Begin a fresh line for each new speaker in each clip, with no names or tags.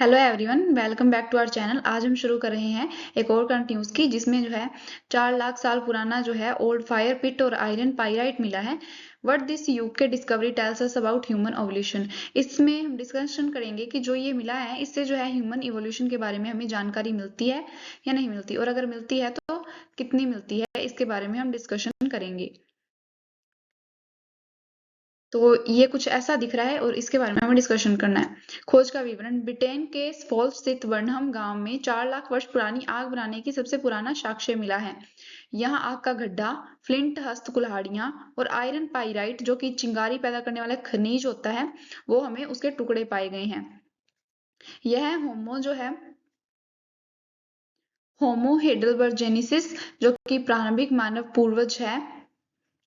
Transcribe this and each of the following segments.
Hello everyone, welcome back to our channel. आज हम शुरू कर रहे हैं एक और करंट न्यूज़ की, जिसमें जो है 4 लाख साल पुराना जो है ओल्ड फायर पिट और आयरन पाइराइट मिला है। What this UK discovery tells us about human evolution. इसमें हम डिस्कशन करेंगे कि जो ये मिला है इससे जो है ह्यूमन इवोल्यूशन के बारे में हमें जानकारी मिलती है या नहीं मिलती, और अगर मिलती है तो कितनी मिलती है, इसके बारे में हम डिस्कशन करेंगे। तो ये कुछ ऐसा दिख रहा है और इसके बारे में हमें डिस्कशन करना है। खोज का विवरण। ब्रिटेन के सफोल्क स्थित वर्नहम गांव में 4 लाख वर्ष पुरानी आग बनाने की सबसे पुराना साक्ष्य मिला है। यहाँ आग का गड्ढा, फ्लिंट हस्त कुल्हाड़ियां और आयरन पाइराइट, जो कि चिंगारी पैदा करने वाला खनिज होता है, वो हमें उसके टुकड़े पाए गए हैं। यह होमो जो है होमो हेडलबर्जेनिसिस, जो कि प्रारंभिक मानव पूर्वज है,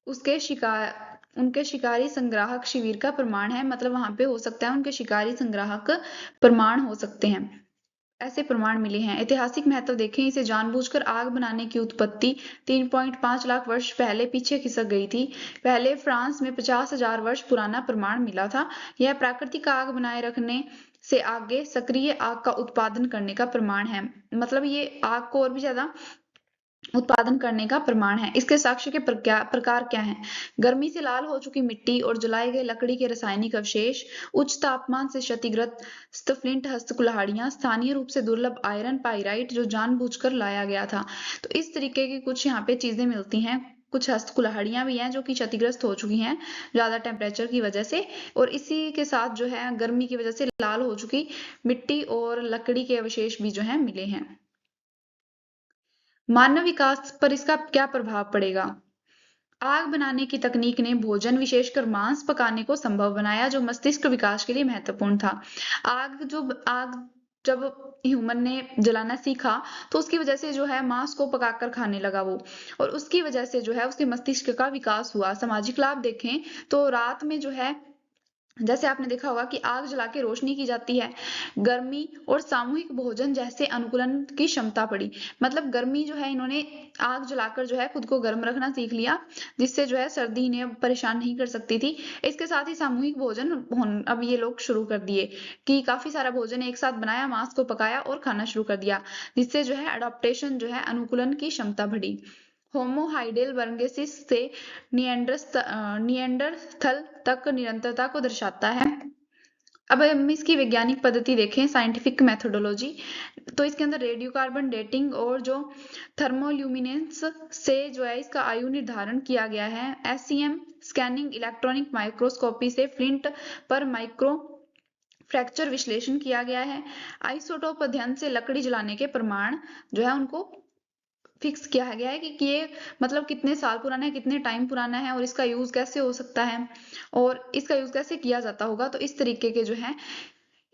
उसके शिकार उनके शिकारी संग्राहक शिविर का प्रमाण है। मतलब वहां पे हो सकता है उनके शिकारी संग्राहक प्रमाण हो सकते हैं, ऐसे प्रमाण मिले हैं। ऐतिहासिक महत्व देखें, इसे जानबूझकर आग बनाने की उत्पत्ति 3.5 लाख वर्ष पहले पीछे खिसक गई थी। पहले फ्रांस में 50,000 वर्ष पुराना प्रमाण मिला था। यह प्राकृतिक आग बनाए रखने से आगे सक्रिय आग का उत्पादन करने का प्रमाण है। मतलब ये आग को और भी ज्यादा उत्पादन करने का प्रमाण है। इसके साक्ष्य के प्रकार क्या हैं? गर्मी से लाल हो चुकी मिट्टी और जलाए गए लकड़ी के रासायनिक अवशेष, उच्च तापमान से क्षतिग्रस्त फ्लिंट हस्त कुल्हाड़ियां, स्थानीय रूप से दुर्लभ आयरन पाइराइट जो जानबूझकर लाया गया था। तो इस तरीके की कुछ यहाँ पे चीजें मिलती हैं। कुछ हस्त कुल्हाड़ियां भी हैं जो कि क्षतिग्रस्त हो चुकी हैं ज्यादा टेम्परेचर की वजह से, और इसी के साथ जो है गर्मी की वजह से लाल हो चुकी मिट्टी और लकड़ी के अवशेष भी जो है मिले हैं। मानव विकास पर इसका क्या प्रभाव पड़ेगा? आग बनाने की तकनीक ने भोजन, विशेषकर मांस पकाने को संभव बनाया, जो मस्तिष्क विकास के लिए महत्वपूर्ण था। आग जब ह्यूमन ने जलाना सीखा, तो उसकी वजह से जो है मांस को पकाकर खाने लगा वो, और उसकी वजह से जो है उसके मस्तिष्क का विकास हुआ। सामाजिक लाभ देखें तो रात में जो है, जैसे आपने देखा होगा कि आग जला के रोशनी की जाती है, गर्मी और सामूहिक भोजन जैसे अनुकूलन की क्षमता पड़ी। मतलब गर्मी जो है, इन्होंने आग जलाकर जो है खुद को गर्म रखना सीख लिया, जिससे जो है सर्दी इन्हें परेशान नहीं कर सकती थी। इसके साथ ही सामूहिक भोजन अब ये लोग शुरू कर दिए कि काफी सारा भोजन एक साथ बनाया, मांस को पकाया और खाना शुरू कर दिया, जिससे जो है अडॉप्टेशन जो है अनुकूलन की क्षमता बढ़ी। होमो हाइडेलबर्गेसिस से निएंडरथल तक निरंतरता को दर्शाता है। अब हम इसकी वैज्ञानिक पद्धति देखें, साइंटिफिक मेथोडोलॉजी, तो इसके अंदर रेडियो कार्बन डेटिंग और जो थर्मोल्यूमिनेंस से जो है इसका आयु निर्धारण किया गया है। एसईएम स्कैनिंग, इलेक्ट्रॉनिक माइक्रोस्कोपी से फ्लिंट पर माइक्रो फ्रैक्चर विश्लेषण किया गया है। आइसोटोप अध्ययन से लकड़ी जलाने के प्रमाण जो है उनको फिक्स किया गया है कि ये मतलब कितने साल पुराना है, कितने टाइम पुराना है, और इसका यूज कैसे हो सकता है और इसका यूज कैसे किया जाता होगा। तो इस तरीके के जो है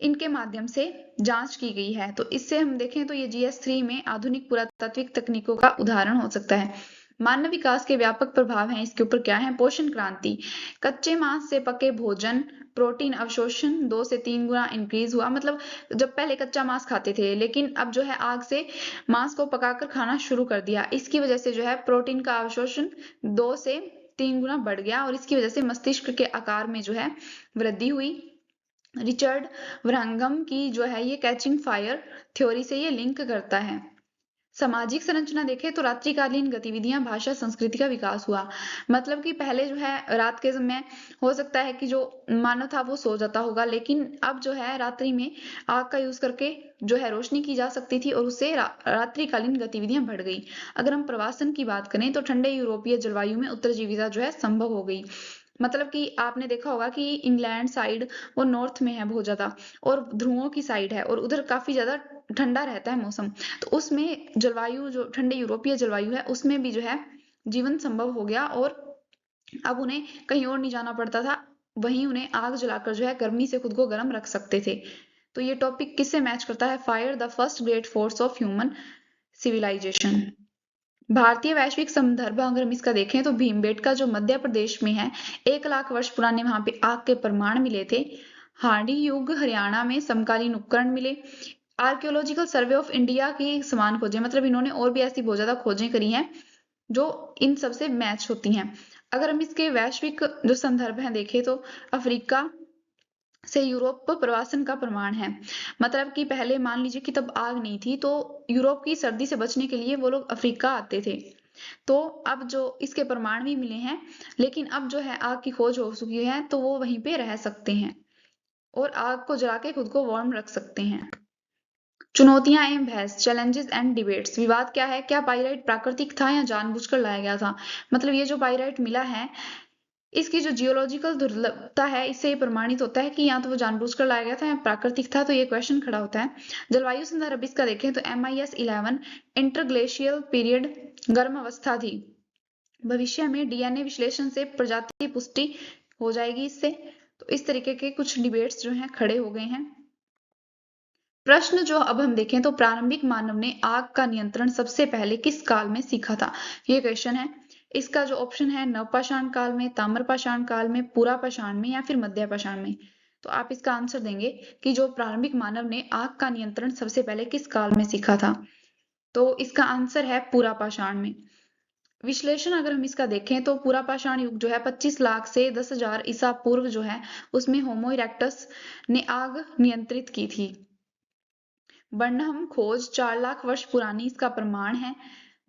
इनके माध्यम से जांच की गई है। तो इससे हम देखें तो ये GS3 में आधुनिक पुरातात्विक तकनीकों का उदाहरण हो सकता है। मानव विकास के व्यापक प्रभाव हैं इसके ऊपर क्या है? पोषण क्रांति, कच्चे मांस से पके भोजन, प्रोटीन अवशोषण 2 से 3 गुना इंक्रीज हुआ। मतलब जब पहले कच्चा मांस खाते थे, लेकिन अब जो है आग से मांस को पकाकर खाना शुरू कर दिया, इसकी वजह से जो है प्रोटीन का अवशोषण 2 से 3 गुना बढ़ गया, और इसकी वजह से मस्तिष्क के आकार में जो है वृद्धि हुई। रिचर्ड व्रांगम की जो है ये कैचिंग फायर थ्योरी से ये लिंक करता है। सामाजिक संरचना देखें तो रात्रिकालीन गतिविधियां, भाषा, संस्कृति का विकास हुआ। मतलब कि पहले जो है रात के समय हो सकता है कि जो मानव था वो सो जाता होगा, लेकिन अब जो है रात्रि में आग का यूज करके जो है रोशनी की जा सकती थी, और उससे रात्रिकालीन गतिविधियां बढ़ गई। अगर हम प्रवासन की बात करें तो ठंडे यूरोपीय जलवायु में उत्तरजीविता जो है संभव हो गई। मतलब कि आपने देखा होगा कि इंग्लैंड साइड वो नॉर्थ में है बहुत ज्यादा, और ध्रुवों की साइड है, और उधर काफी ज्यादा ठंडा रहता है मौसम। तो उसमें जलवायु जो ठंडे यूरोपीय जलवायु है उसमें भी जो है जीवन संभव हो गया, और अब उन्हें कहीं और नहीं जाना पड़ता था, वहीं उन्हें आग जलाकर जो है गर्मी से खुद को गर्म रख सकते थे। तो ये टॉपिक किससे मैच करता है? Fire the first great force of human civilization. भारतीय वैश्विक संदर्भ अगर हम इसका देखें तो भीमबेटका जो मध्य प्रदेश में है, 1 लाख वर्ष पुराने वहां पे आग के प्रमाण मिले थे। हार्डी युग हरियाणा में समकालीन उपकरण मिले। आर्कियोलॉजिकल सर्वे ऑफ इंडिया की समान खोजें, मतलब इन्होंने और भी ऐसी बहुत ज्यादा खोजें करी हैं जो इन सबसे मैच होती हैं। अगर हम इसके वैश्विक जो संदर्भ हैं देखें तो अफ्रीका, से यूरोप पर प्रवासन का प्रमाण है। मतलब कि पहले मान लीजिए कि तब आग नहीं थी, तो यूरोप की सर्दी से बचने के लिए वो लोग अफ्रीका आते थे। तो अब जो इसके प्रमाण भी मिले हैं, लेकिन अब जो है आग की खोज हो चुकी है, तो वो वहीं पे रह सकते हैं और आग को जला के खुद को वार्म रख सकते हैं। चुनौतियां एवं बहस, चैलेंजेस एंड डिबेट्स। विवाद क्या है, क्या पाइराइट प्राकृतिक था या जानबूझकर लाया गया था। मतलब ये जो पाइराइट मिला है, इसकी जो जियोलॉजिकल दुर्लभता है, इससे ये प्रमाणित होता है कि या तो वो जानबूझकर लाया गया था या प्राकृतिक था। तो ये क्वेश्चन खड़ा होता है। जलवायु संदर्भ इसका देखें तो MIS-11 इंटरग्लेशियल पीरियड गर्म अवस्था थी। भविष्य में DNA विश्लेषण से प्रजाति पुष्टि हो जाएगी इससे। तो इस तरीके के कुछ डिबेट्स जो हैं खड़े हो गए हैं। प्रश्न जो अब हम देखें तो प्रारंभिक मानव ने आग का नियंत्रण सबसे पहले किस काल में सीखा था। ये क्वेश्चन है। इसका जो ऑप्शन है नवपाषाण काल में, ताम्रपाषाण काल में, पुरापाषाण में या फिर मध्यपाषाण में। तो आप इसका आंसर देंगे कि जो प्रारंभिक मानव ने आग का नियंत्रण सबसे पहले किस काल में सीखा था। तो इसका आंसर है पुरापाषाण में। विश्लेषण अगर हम इसका देखें तो पुरापाषाण युग जो है 25 लाख से 10,000 ईसा पूर्व जो है उसमें होमो इरेक्टस ने आग नियंत्रित की थी। बर्नहम खोज 4 लाख वर्ष पुरानी इसका प्रमाण है,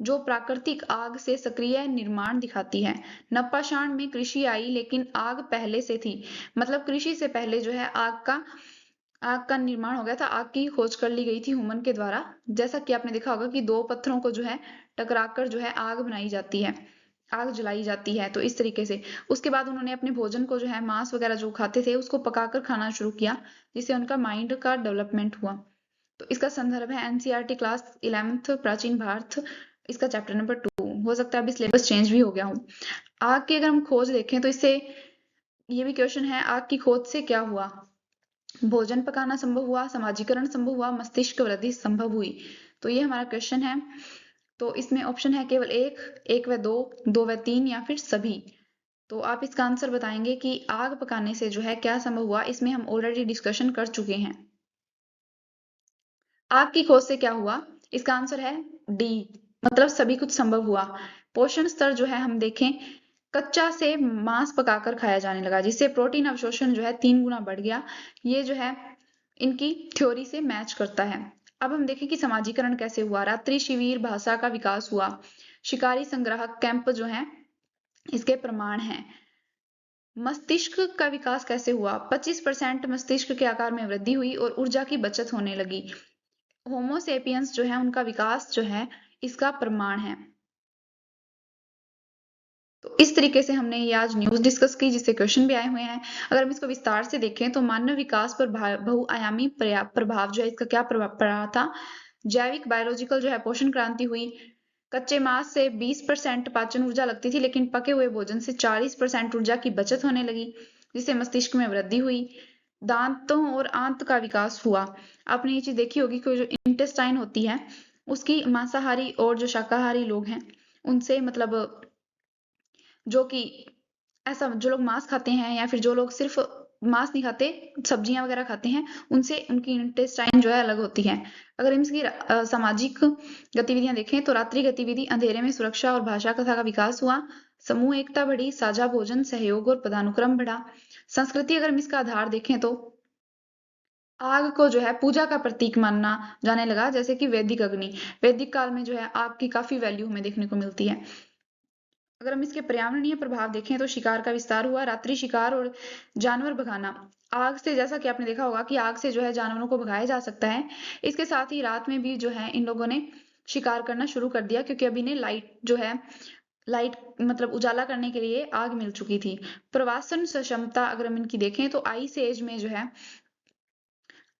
जो प्राकृतिक आग से सक्रिय निर्माण दिखाती है। नवपाषाण में कृषि आई, लेकिन आग पहले से थी। मतलब कृषि से पहले जो है आग का निर्माण हो गया था, आग की खोज कर ली गई थी ह्यूमन के द्वारा। जैसा कि आपने देखा होगा कि दो पत्थरों को जो है टकराकर जो है आग बनाई जाती है, आग जलाई जाती है। तो इस तरीके से उसके बाद उन्होंने अपने भोजन को जो है मांस वगैरह जो खाते थे उसको पकाकर खाना शुरू किया, जिससे उनका माइंड का डेवलपमेंट हुआ। तो इसका संदर्भ है NCERT क्लास 11th प्राचीन भारत, इसका चैप्टर नंबर 2। हो सकता है अभी सिलेबस चेंज भी हो गया हो। आग की अगर हम खोज देखें तो इससे ये भी क्वेश्चन है, आग की खोज से क्या हुआ। भोजन पकाना संभव हुआ, समाजीकरण संभव हुआ, मस्तिष्क वृद्धि संभव हुई। तो ये हमारा क्वेश्चन है। तो इसमें ऑप्शन है केवल एक व दो, दो व तीन या फिर सभी। तो आप इसका आंसर बताएंगे कि आग पकाने से जो है क्या संभव हुआ। इसमें हम ऑलरेडी डिस्कशन कर चुके हैं। आग की खोज से क्या हुआ, इसका आंसर है डी, मतलब सभी कुछ संभव हुआ। पोषण स्तर जो है हम देखें, कच्चा से मांस पकाकर खाया जाने लगा, जिससे प्रोटीन अवशोषण जो है 3 गुना बढ़ गया। ये जो है इनकी थ्योरी से मैच करता है। अब हम देखें कि समाजीकरण कैसे हुआ। रात्रि शिविर भाषा का विकास हुआ, शिकारी संग्राहक कैंप जो है इसके प्रमाण हैं। मस्तिष्क का विकास कैसे हुआ, 25% मस्तिष्क के आकार में वृद्धि हुई और ऊर्जा की बचत होने लगी। होमो सेपियंस जो है उनका विकास जो है इसका प्रमाण है। तो इस तरीके से हमने ये आज न्यूज डिस्कस की, जिससे क्वेश्चन भी आए हुए हैं। अगर हम इसको विस्तार से देखें तो मानव विकास पर बहुआयामी प्रभाव जो है इसका क्या प्रभाव पड़ा था। जैविक बायोलॉजिकल जो है पोषण क्रांति हुई। कच्चे मांस से 20% पाचन ऊर्जा लगती थी, लेकिन पके हुए भोजन से 40% ऊर्जा की बचत होने लगी, जिससे मस्तिष्क में वृद्धि हुई। दांतों और आंत का विकास हुआ। आपने ये चीज देखी होगी कि जो इंटेस्टाइन होती है उसकी मांसाहारी और जो शाकाहारी लोग हैं उनसे, मतलब जो कि ऐसा जो लोग मांस खाते हैं या फिर जो लोग सिर्फ मांस नहीं खाते, सब्जियां वगैरह खाते हैं, उनसे उनकी इंटेस्टाइन जो है अलग होती है। अगर हम इसकी सामाजिक गतिविधियां देखें तो रात्रि गतिविधि, अंधेरे में सुरक्षा और भाषा कथा का विकास हुआ। समूह एकता बढ़ी, साझा भोजन, सहयोग और पदानुक्रम बढ़ा। संस्कृति अगर हम इसका आधार देखें तो आग को जो है पूजा का प्रतीक मानना जाने लगा, जैसे कि वैदिक अग्नि। वैदिक काल में जो है आग की काफी वैल्यू हमें देखने को मिलती है। अगर हम इसके पर्यावरणीय प्रभाव देखें तो शिकार का विस्तार हुआ, रात्रि शिकार और जानवर भगाना। आग से, जैसा कि आपने देखा होगा कि आग से जो है जानवरों को भगाया जा सकता है। इसके साथ ही रात में भी जो है इन लोगों ने शिकार करना शुरू कर दिया, क्योंकि अभी ने लाइट मतलब उजाला करने के लिए आग मिल चुकी थी। प्रवासन सक्षमता अगर हम इनकी देखें तो आइस एज में जो है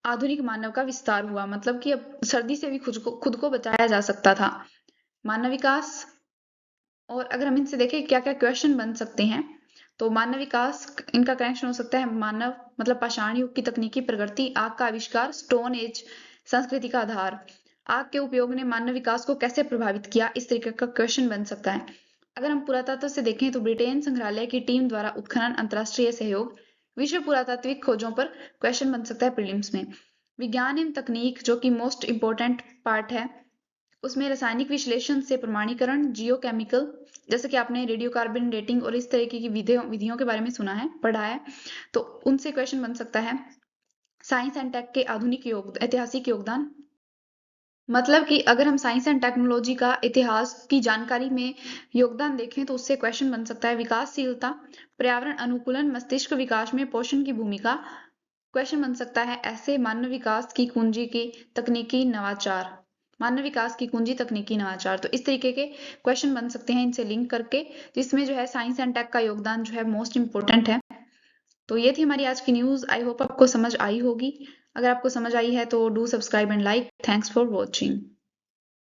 आधुनिक मानव का विस्तार हुआ, मतलब कि अब सर्दी से भी खुद को बचाया जा सकता था। मानव विकास, और अगर हम इनसे देखें क्या क्या क्वेश्चन बन सकते हैं, तो मानव विकास इनका कनेक्शन हो सकता है मानव मतलब पाषाण युग की तकनीकी प्रगति, आग का आविष्कार, स्टोन एज संस्कृति का आधार, आग के उपयोग ने मानव विकास को कैसे प्रभावित किया, इस तरीके का क्वेश्चन बन सकता है। अगर हम पुरातत्व से देखें तो ब्रिटेन संग्रहालय की टीम द्वारा उत्खनन, अंतरराष्ट्रीय सहयोग, विश्व पुरातात्विक खोजों पर क्वेश्चन बन सकता है प्रीलिम्स में। विज्ञान एवं तकनीक जो कि मोस्ट इंपोर्टेंट पार्ट है, उसमें रासायनिक विश्लेषण से प्रमाणीकरण, जियोकेमिकल, जैसे कि आपने रेडियोकार्बन डेटिंग और इस तरीके की विधियों के बारे में सुना है, पढ़ा है, तो उनसे क्वेश्चन बन सकता है। साइंस एंड टेक के आधुनिक ऐतिहासिक योगदान, मतलब कि अगर हम साइंस एंड टेक्नोलॉजी का इतिहास की जानकारी में योगदान देखें तो उससे क्वेश्चन बन सकता है। विकासशीलता, पर्यावरण अनुकूलन, मस्तिष्क विकास में पोषण की भूमिका, क्वेश्चन बन सकता है ऐसे मानव विकास की कुंजी की तकनीकी नवाचार, मानव विकास की कुंजी तकनीकी नवाचार। तो इस तरीके के क्वेश्चन बन सकते हैं इनसे लिंक करके, जिसमें जो है साइंस एंड टेक का योगदान जो है मोस्ट इंपोर्टेंट है। तो ये थी हमारी आज की न्यूज। आई होप आपको समझ आई होगी। अगर आपको समझ आई है तो do subscribe and like. Thanks for watching.